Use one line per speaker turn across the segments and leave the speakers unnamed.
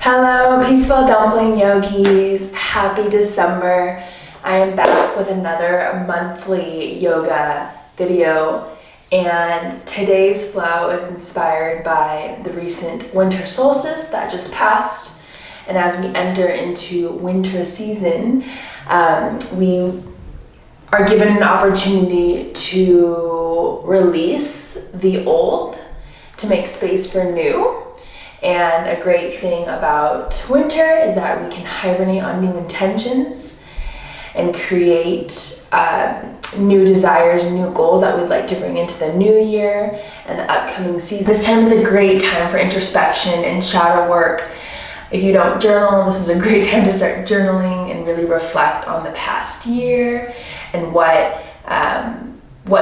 Hello, peaceful dumpling yogis. Happy December. I am back with another monthly yoga video, and today's flow is inspired by the recent winter solstice that just passed. And as we enter into winter season, we are given an opportunity to release the old to make space for new. And a great thing about winter is that we can hibernate on new intentions and create new desires, new goals that we'd like to bring into the new year and the upcoming season. This time is a great time for introspection and shadow work. If you don't journal, this is a great time to start journaling and really reflect on the past year and what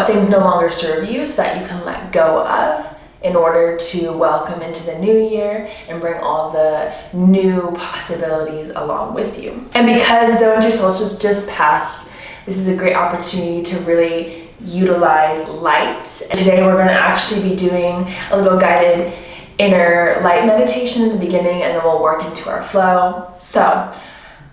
things no longer serve you so that you can let go of, in order to welcome into the new year and bring all the new possibilities along with you. And because the winter solstice just passed, this is a great opportunity to really utilize light. Today we're going to actually be doing a little guided inner light meditation in the beginning, and then we'll work into our flow. So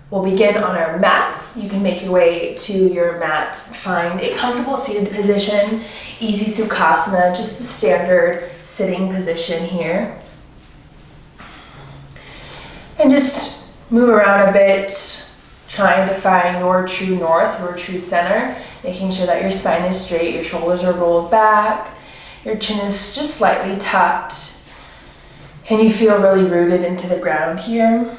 we'll begin on our mats. You can make your way to your mat, find a comfortable seated position, easy Sukhasana, just the standard sitting position here. And just move around a bit, trying to find your true north, your true center, making sure that your spine is straight, your shoulders are rolled back, your chin is just slightly tucked, and you feel really rooted into the ground here.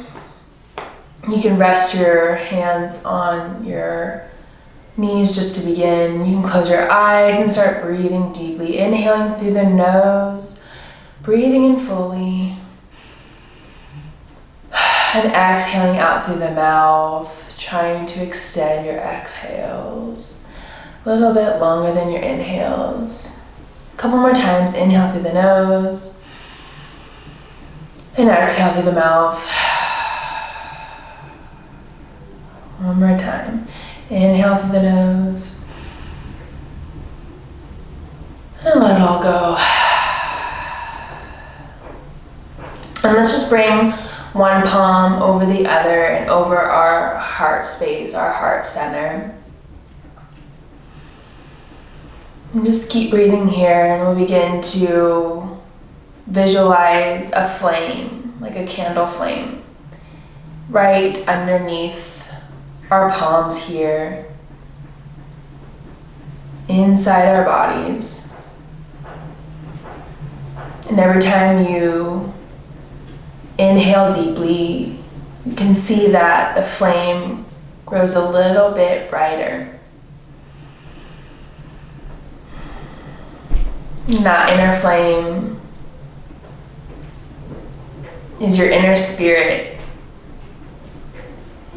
You can rest your hands on your knees just to begin. You can close your eyes and start breathing deeply, inhaling through the nose, breathing in fully, and exhaling out through the mouth, trying to extend your exhales a little bit longer than your inhales. A couple more times. Inhale through the nose and exhale through the mouth. One more time. Inhale through the nose and let it all go. And let's just bring one palm over the other and over our heart space, our heart center. And just keep breathing here, and we'll begin to visualize a flame, like a candle flame, right underneath our palms here, inside our bodies. And every time you inhale deeply, you can see that the flame grows a little bit brighter. And that inner flame is your inner spirit.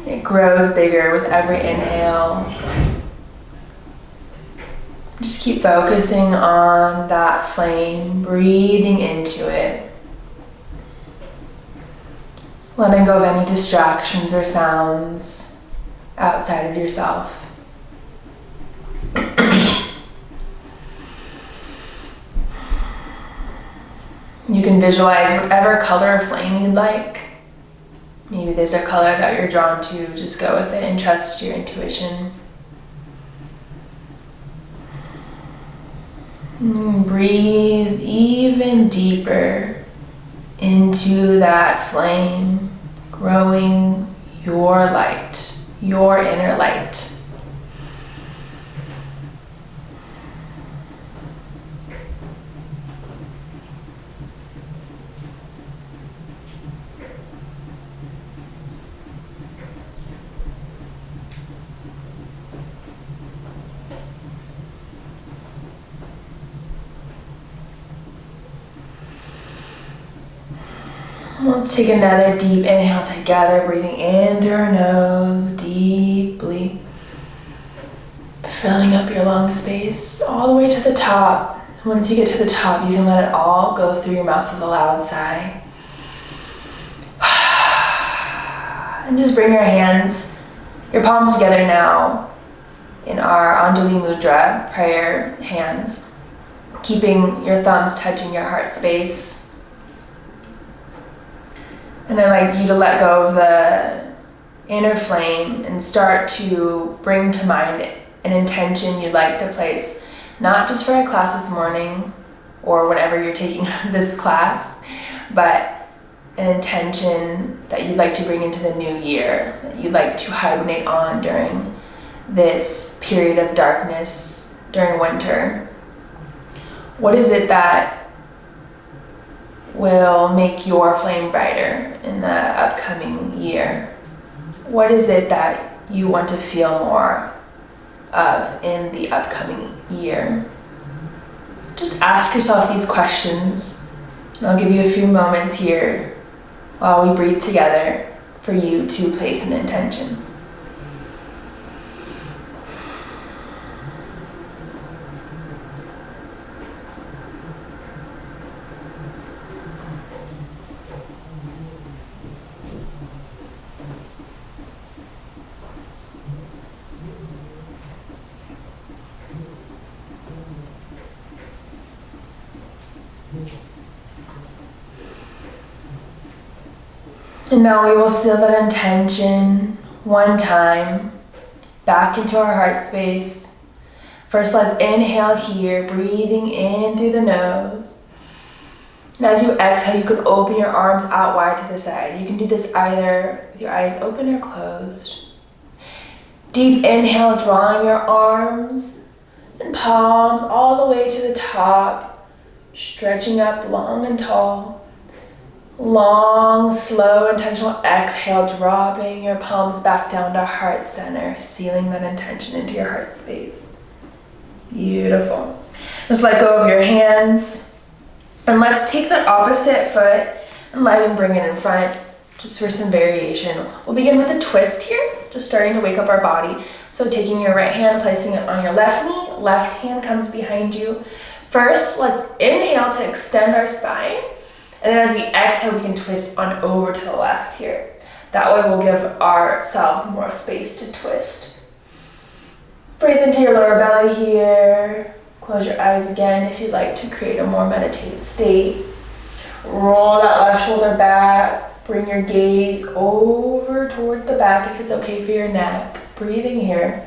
It grows bigger with every inhale. Just keep focusing on that flame, breathing into it. Letting go of any distractions or sounds outside of yourself. You can visualize whatever color flame you'd like. Maybe there's a color that you're drawn to, just go with it and trust your intuition. Breathe even deeper into that flame, growing your light, your inner light. Let's take another deep inhale together, breathing in through our nose deeply, filling up your lung space all the way to the top. Once you get to the top, you can let it all go through your mouth with a loud sigh. And just bring your hands, your palms together now in our Anjali Mudra, prayer hands, keeping your thumbs touching your heart space. And I'd like you to let go of the inner flame and start to bring to mind an intention you'd like to place, not just for a class this morning or whenever you're taking this class, but an intention that you'd like to bring into the new year, that you'd like to hibernate on during this period of darkness during winter. What is it that will make your flame brighter in the upcoming year? What is it that you want to feel more of in the upcoming year? Just ask yourself these questions, and I'll give you a few moments here while we breathe together for you to place an intention. And now we will seal that intention one time back into our heart space. First, let's inhale here, breathing in through the nose. And as you exhale, you can open your arms out wide to the side. You can do this either with your eyes open or closed. Deep inhale, drawing your arms and palms all the way to the top, stretching up long and tall. Long, slow, intentional exhale, dropping your palms back down to heart center, sealing that intention into your heart space. Beautiful. Just let go of your hands. And let's take that opposite foot and let it bring it in front, just for some variation. We'll begin with a twist here, just starting to wake up our body. So taking your right hand, placing it on your left knee, left hand comes behind you. First, let's inhale to extend our spine. And then as we exhale, we can twist on over to the left here. That way we'll give ourselves more space to twist. Breathe into your lower belly here. Close your eyes again if you'd like to create a more meditative state. Roll that left shoulder back. Bring your gaze over towards the back if it's okay for your neck. Breathing here.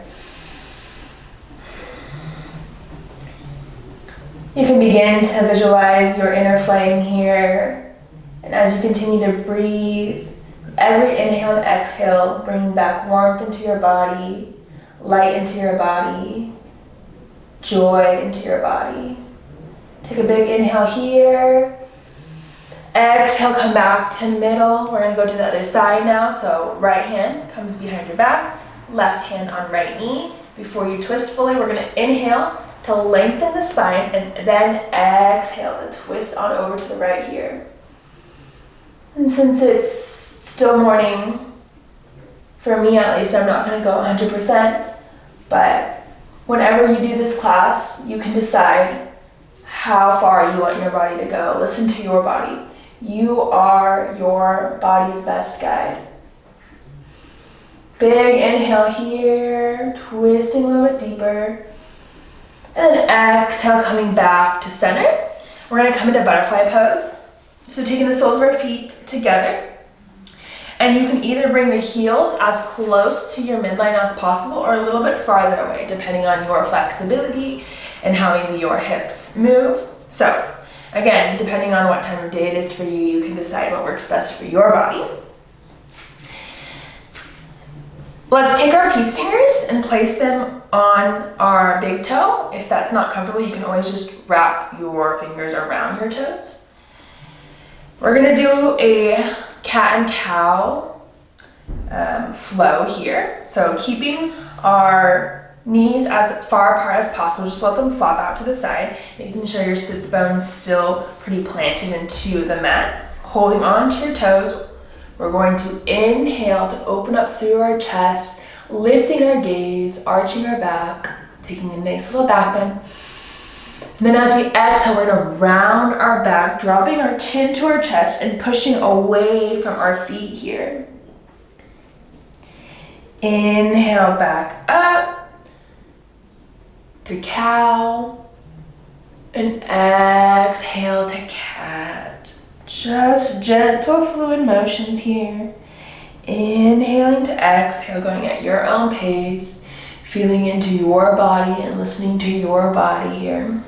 You can begin to visualize your inner flame here. And as you continue to breathe, every inhale and exhale, bringing back warmth into your body, light into your body, joy into your body. Take a big inhale here. Exhale, come back to middle. We're gonna go to the other side now. So right hand comes behind your back, left hand on right knee. Before you twist fully, we're gonna inhale to lengthen the spine, and then exhale to twist on over to the right here. And since it's still morning, for me at least, I'm not going to go 100%, but whenever you do this class, you can decide how far you want your body to go. Listen to your body. You are your body's best guide. Big inhale here, twisting a little bit deeper. And exhale, coming back to center. We're gonna come into butterfly pose. So taking the soles of our feet together. And you can either bring the heels as close to your midline as possible or a little bit farther away, depending on your flexibility and how maybe your hips move. So again, depending on what time of day it is for you, you can decide what works best for your body. Let's take our peace fingers and place them on our big toe. If that's not comfortable, you can always just wrap your fingers around your toes. We're gonna do a cat and cow flow here. So keeping our knees as far apart as possible, just let them flop out to the side, making sure your sits bones still pretty planted into the mat. Holding on to your toes, we're going to inhale to open up through our chest, lifting our gaze, arching our back, taking a nice little back bend. And then as we exhale, we're gonna round our back, dropping our chin to our chest and pushing away from our feet here. Inhale back up to cow, and exhale to cat. Just gentle fluid motions here. Inhaling to exhale, going at your own pace, feeling into your body and listening to your body here.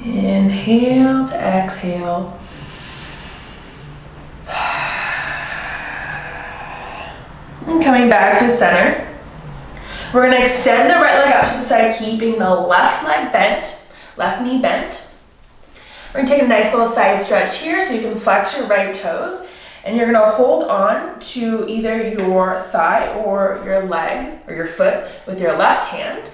Inhale to exhale. And coming back to center. We're going to extend the right leg up to the side, keeping the left leg bent, left knee bent. We're going to take a nice little side stretch here so you can flex your right toes. And you're going to hold on to either your thigh or your leg or your foot with your left hand.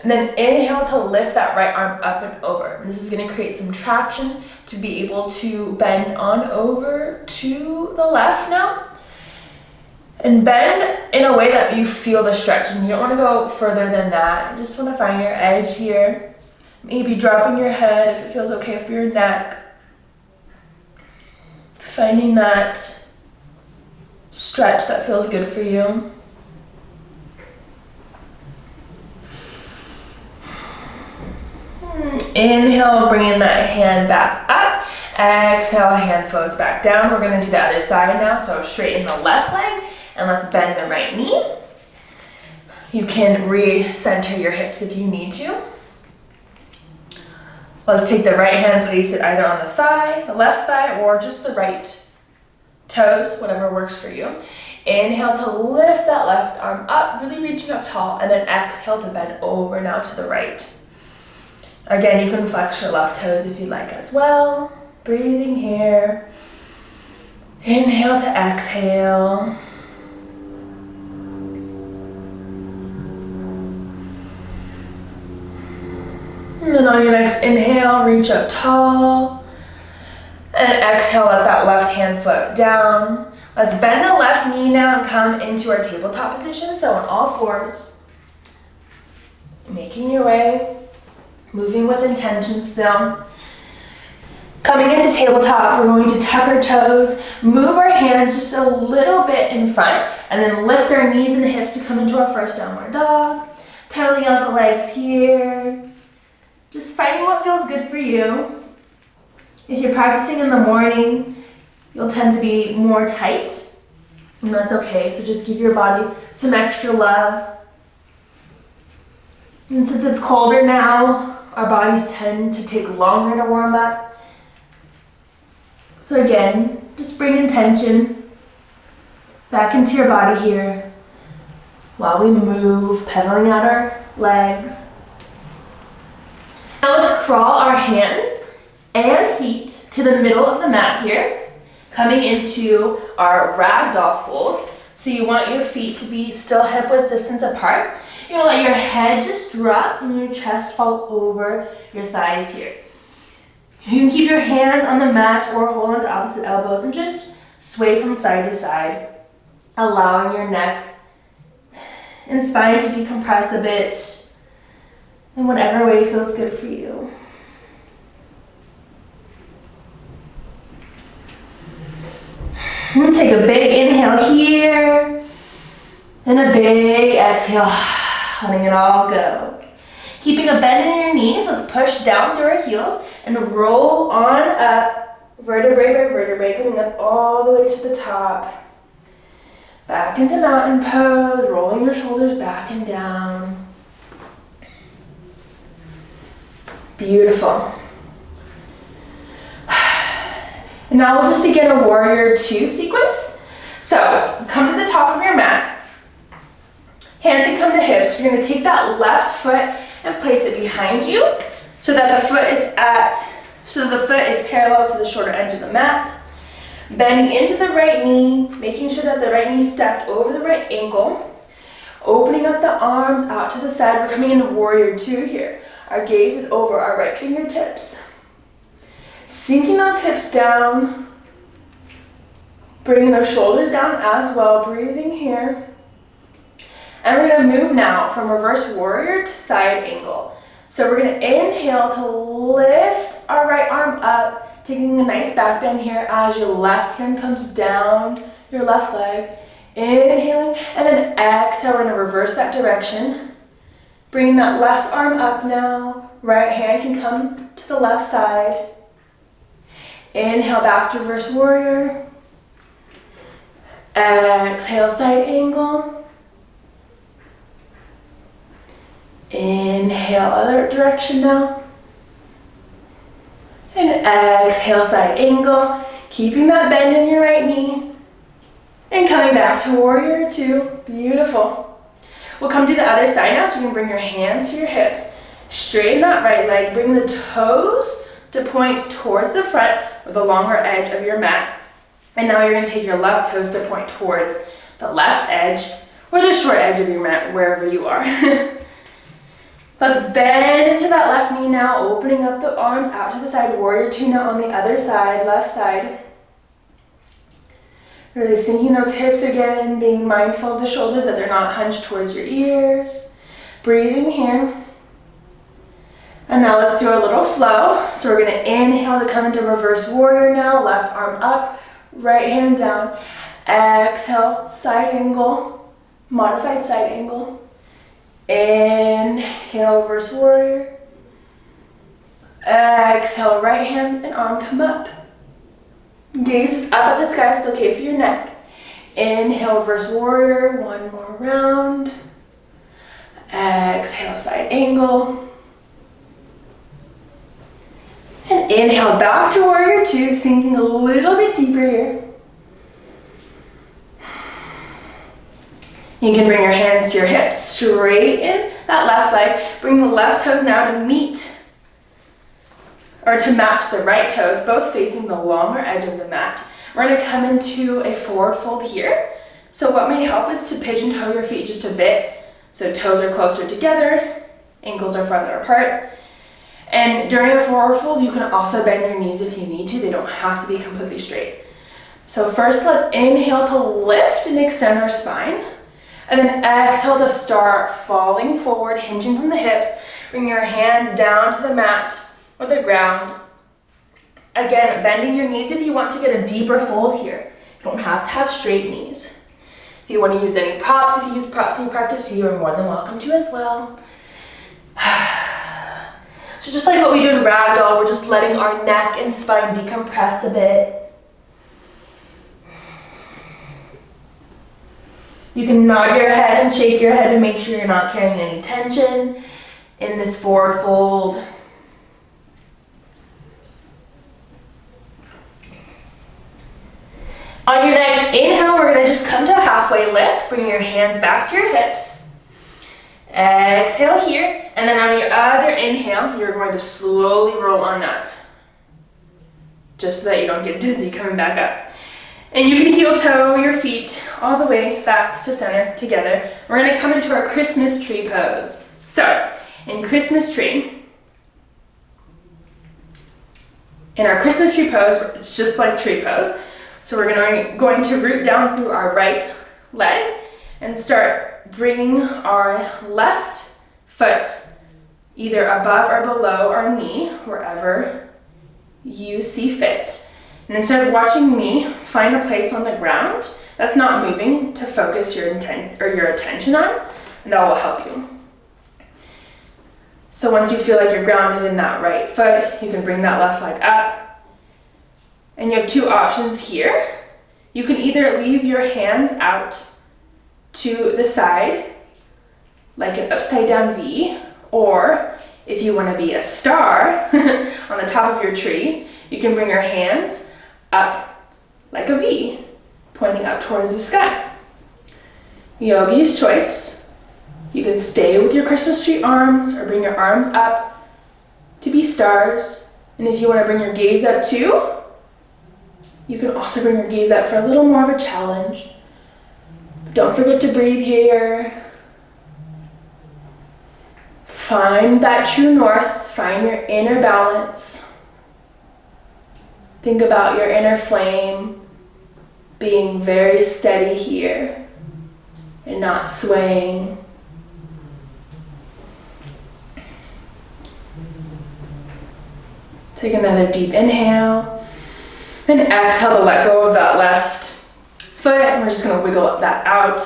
And then inhale to lift that right arm up and over. And this is going to create some traction to be able to bend on over to the left now. And bend in a way that you feel the stretch, and you don't want to go further than that. You just want to find your edge here. Maybe dropping your head if it feels okay for your neck. Finding that stretch that feels good for you. Inhale, bringing that hand back up. Exhale, hand floats back down. We're going to do the other side now. So straighten the left leg. And let's bend the right knee. You can re-center your hips if you need to. Let's take the right hand, place it either on the thigh, the left thigh, or just the right toes, whatever works for you. Inhale to lift that left arm up, really reaching up tall, and then exhale to bend over now to the right. Again, you can flex your left toes if you'd like as well. Breathing here. Inhale to exhale. And then on your next inhale, reach up tall. And exhale, let that left hand float down. Let's bend the left knee now and come into our tabletop position. So on all fours, making your way, moving with intention still. Coming into tabletop, we're going to tuck our toes, move our hands just a little bit in front, and then lift our knees and hips to come into our first downward dog. Pedaling out the legs here. Just finding what feels good for you. If you're practicing in the morning, you'll tend to be more tight, and that's okay. So just give your body some extra love. And since it's colder now, our bodies tend to take longer to warm up. So again, just bring intention back into your body here while we move, pedaling out our legs. Now let's crawl our hands and feet to the middle of the mat here, coming into our Ragdoll Fold. So you want your feet to be still hip width distance apart. You're gonna let your head just drop and your chest fall over your thighs here. You can keep your hands on the mat or hold on to opposite elbows and just sway from side to side, allowing your neck and spine to decompress a bit in whatever way feels good for you. I'm gonna take a big inhale here and a big exhale, letting it all go. Keeping a bend in your knees, let's push down through our heels and roll on up, vertebrae by vertebrae, coming up all the way to the top. Back into mountain pose, rolling your shoulders back and down. Beautiful. And now we'll just begin a warrior two sequence. So come to the top of your mat. Hands can come to hips. You're going to take that left foot and place it behind you so that the foot is parallel to the shorter edge of the mat. Bending into the right knee, making sure that the right knee is stacked over the right ankle. Opening up the arms out to the side. We're coming into warrior two here. Our gaze is over our right fingertips. Sinking those hips down. Bringing those shoulders down as well. Breathing here. And we're going to move now from reverse warrior to side angle. So we're going to inhale to lift our right arm up, taking a nice back bend here as your left hand comes down your left leg. Inhaling, and then exhale, we're going to reverse that direction. Bringing that left arm up now, Right hand can come to the left side. Inhale, back to reverse warrior. Exhale, side angle. Inhale, other direction now. And exhale, side angle. Keeping that bend in your right knee. And coming back to warrior two. Beautiful. We'll come to the other side now, so you can bring your hands to your hips. Straighten that right leg. Bring the toes to point towards the front with the longer edge of your mat. And now you're going to take your left toes to point towards the left edge or the short edge of your mat, wherever you are. Let's bend into that left knee now, opening up the arms out to the side. Warrior two now on the other side, left side. Really sinking those hips again, being mindful of the shoulders that they're not hunched towards your ears. Breathing here. And now let's do our little flow. So we're gonna inhale to come into reverse warrior now. Left arm up, right hand down. Exhale, side angle, modified side angle. Inhale, reverse warrior. Exhale, right hand and arm come up. Gaze is up at the sky, it's okay for your neck. Inhale, reverse warrior, one more round. Exhale, side angle. And inhale, back to warrior two, sinking a little bit deeper here. You can bring your hands to your hips, straighten that left leg. Bring the left toes now to meet, or to match the right toes, both facing the longer edge of the mat. We're gonna come into a forward fold here. So what may help is to pigeon toe your feet just a bit. So toes are closer together, ankles are farther apart. And during a forward fold, you can also bend your knees if you need to. They don't have to be completely straight. So first, let's inhale to lift and extend our spine. And then exhale to start falling forward, hinging from the hips. Bring your hands down to the mat or the ground. Again, bending your knees if you want to get a deeper fold here. You don't have to have straight knees. If you want to use any props, if you use props in your practice, you are more than welcome to as well. So just like what we do in Ragdoll, we're just letting our neck and spine decompress a bit. You can nod your head and shake your head and make sure you're not carrying any tension in this forward fold. On your next inhale, we're going to just come to a halfway lift. Bring your hands back to your hips. Exhale here, and then on your other inhale, you're going to slowly roll on up, just so that you don't get dizzy coming back up. And you can heel toe your feet all the way back to center together. We're going to come into our Christmas tree pose. So, in Christmas tree, in our Christmas tree pose, it's just like tree pose. So we're going to root down through our right leg and start bringing our left foot either above or below our knee, wherever you see fit. And instead of watching me, find a place on the ground that's not moving to focus your attention on, and that will help you. So once you feel like you're grounded in that right foot, you can bring that left leg up. And you have two options here. You can either leave your hands out to the side, like an upside down V, or if you want to be a star on the top of your tree, you can bring your hands up like a V, pointing up towards the sky. Yogi's choice. You can stay with your Christmas tree arms or bring your arms up to be stars. And if you want to bring your gaze up too, you can also bring your gaze up for a little more of a challenge. But don't forget to breathe here. Find that true north, find your inner balance. Think about your inner flame being very steady here and not swaying. Take another deep inhale and exhale to let go of that left foot. And we're just going to wiggle that out.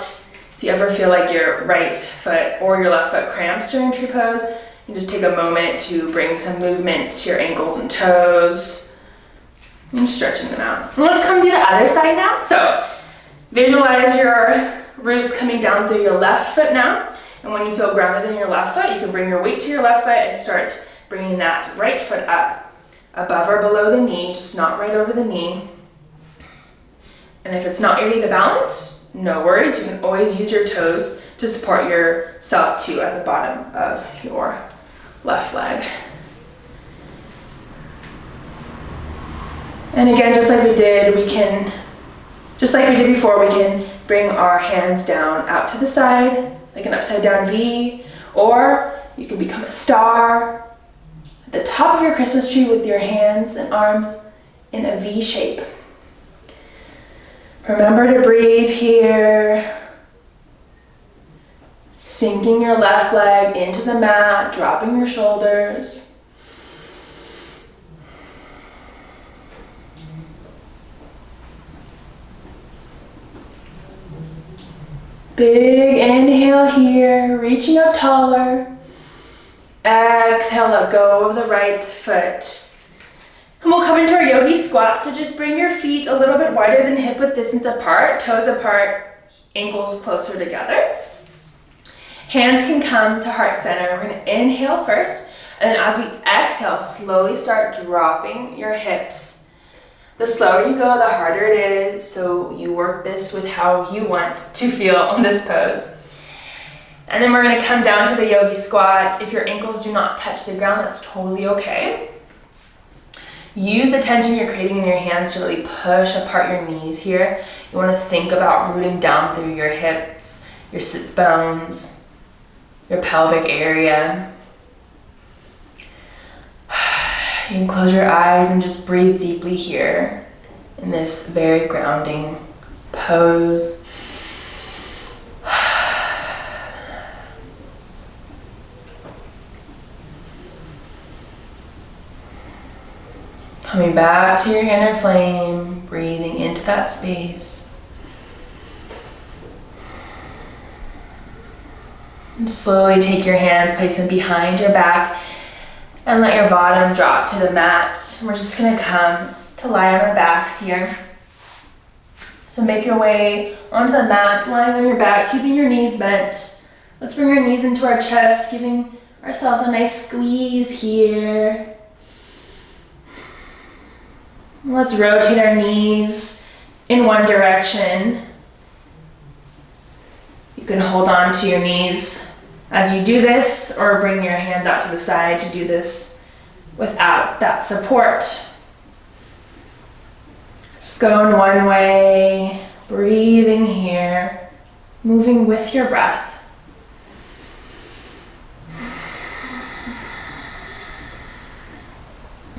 If you ever feel like your right foot or your left foot cramps during tree pose, You just take a moment to bring some movement to your ankles and toes and stretching them out. And let's come to the other side now. So visualize your roots coming down through your left foot now. And when you feel grounded in your left foot, you can bring your weight to your left foot and start bringing that right foot up above or below the knee, just not right over the knee. And if it's not ready to balance, no worries. You can always use your toes to support yourself too at the bottom of your left leg. And again, just like we did before, we can bring our hands down out to the side, like an upside down V, or you can become a star at the top of your Christmas tree with your hands and arms in a V shape. Remember to breathe here. Sinking your left leg into the mat, dropping your shoulders. Big inhale here, reaching up taller. Exhale, let go of the right foot. And we'll come into our Yogi Squat, so just bring your feet a little bit wider than hip width distance apart, toes apart, ankles closer together. Hands can come to heart center. We're gonna inhale first, and then as we exhale, slowly start dropping your hips. The slower you go, the harder it is, so you work this with how you want to feel on this pose. And then we're gonna come down to the Yogi Squat. If your ankles do not touch the ground, that's totally okay. Use the tension you're creating in your hands to really push apart your knees here. You want to think about rooting down through your hips, your sit bones, your pelvic area. You can close your eyes and just breathe deeply here in this very grounding pose. Coming back to your inner flame, breathing into that space. And slowly take your hands, place them behind your back, and let your bottom drop to the mat. We're just gonna come to lie on our backs here. So make your way onto the mat, lying on your back, keeping your knees bent. Let's bring our knees into our chest, giving ourselves a nice squeeze here. Let's rotate our knees in one direction. You can hold on to your knees as you do this, or bring your hands out to the side to do this without that support. Just going one way, breathing here, moving with your breath.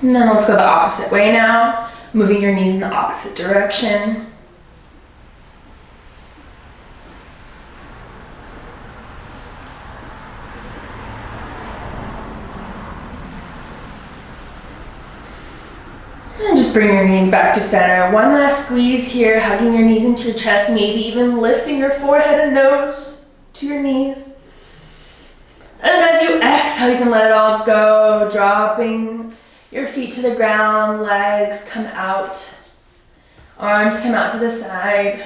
And then let's go the opposite way now, moving your knees in the opposite direction. And just bring your knees back to center. One last squeeze here, hugging your knees into your chest, maybe even lifting your forehead and nose to your knees. And then as you exhale, you can let it all go, dropping your feet to the ground, legs come out, arms come out to the side.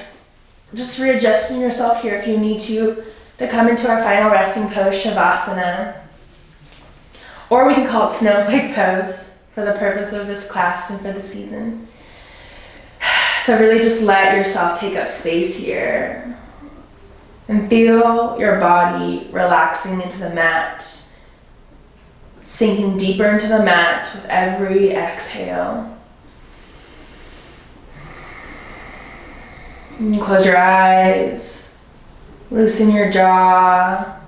Just readjusting yourself here if you need to come into our final resting pose, Shavasana. Or we can call it snowflake pose for the purpose of this class and for the season. So really just let yourself take up space here and feel your body relaxing into the mat, sinking deeper into the mat with every exhale. You can close your eyes, loosen your jaw,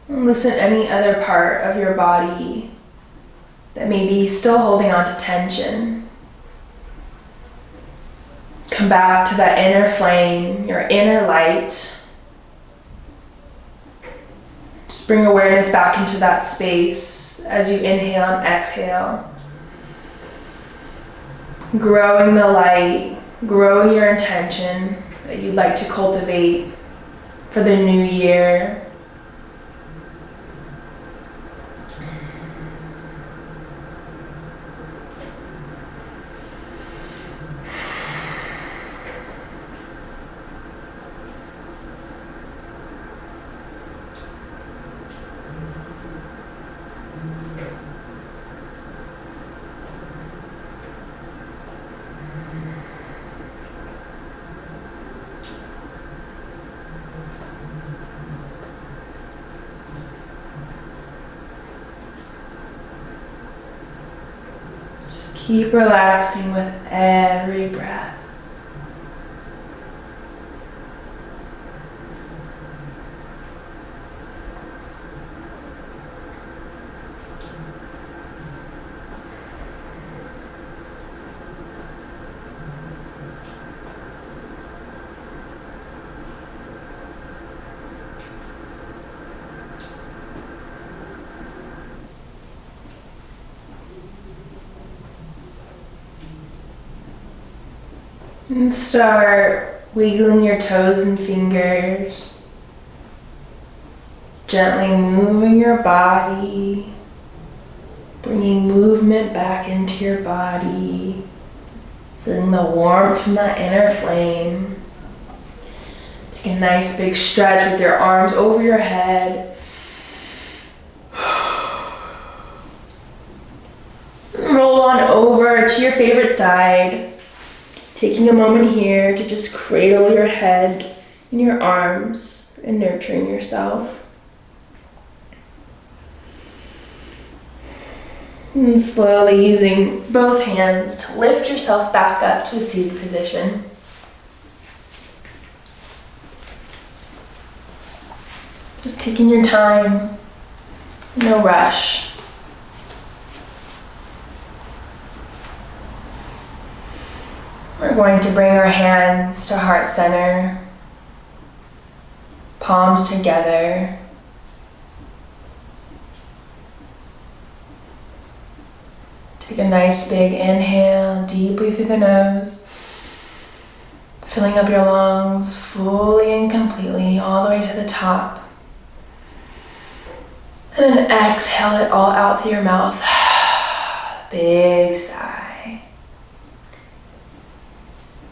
and loosen any other part of your body that may be still holding on to tension. Come back to that inner flame, your inner light. Just bring awareness back into that space as you inhale and exhale. Growing the light, growing your intention that you'd like to cultivate for the new year. Keep relaxing with every breath. And start wiggling your toes and fingers, gently moving your body, bringing movement back into your body, feeling the warmth from that inner flame. Take a nice big stretch with your arms over your head. Roll on over to your favorite side. Taking a moment here to just cradle your head in your arms and nurturing yourself. And slowly using both hands to lift yourself back up to a seated position. Just taking your time, no rush. We're going to bring our hands to heart center, palms together. Take a nice big inhale deeply through the nose, filling up your lungs fully and completely all the way to the top. And then exhale it all out through your mouth. Big sigh.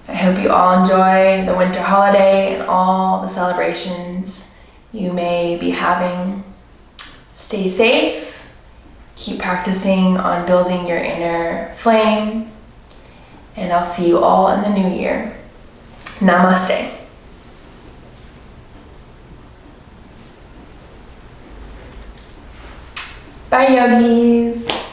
I hope you all enjoy the winter holiday and all the celebrations you may be having. Stay safe. Keep practicing on building your inner flame. And I'll see you all in the new year. Namaste. Bye, yogis.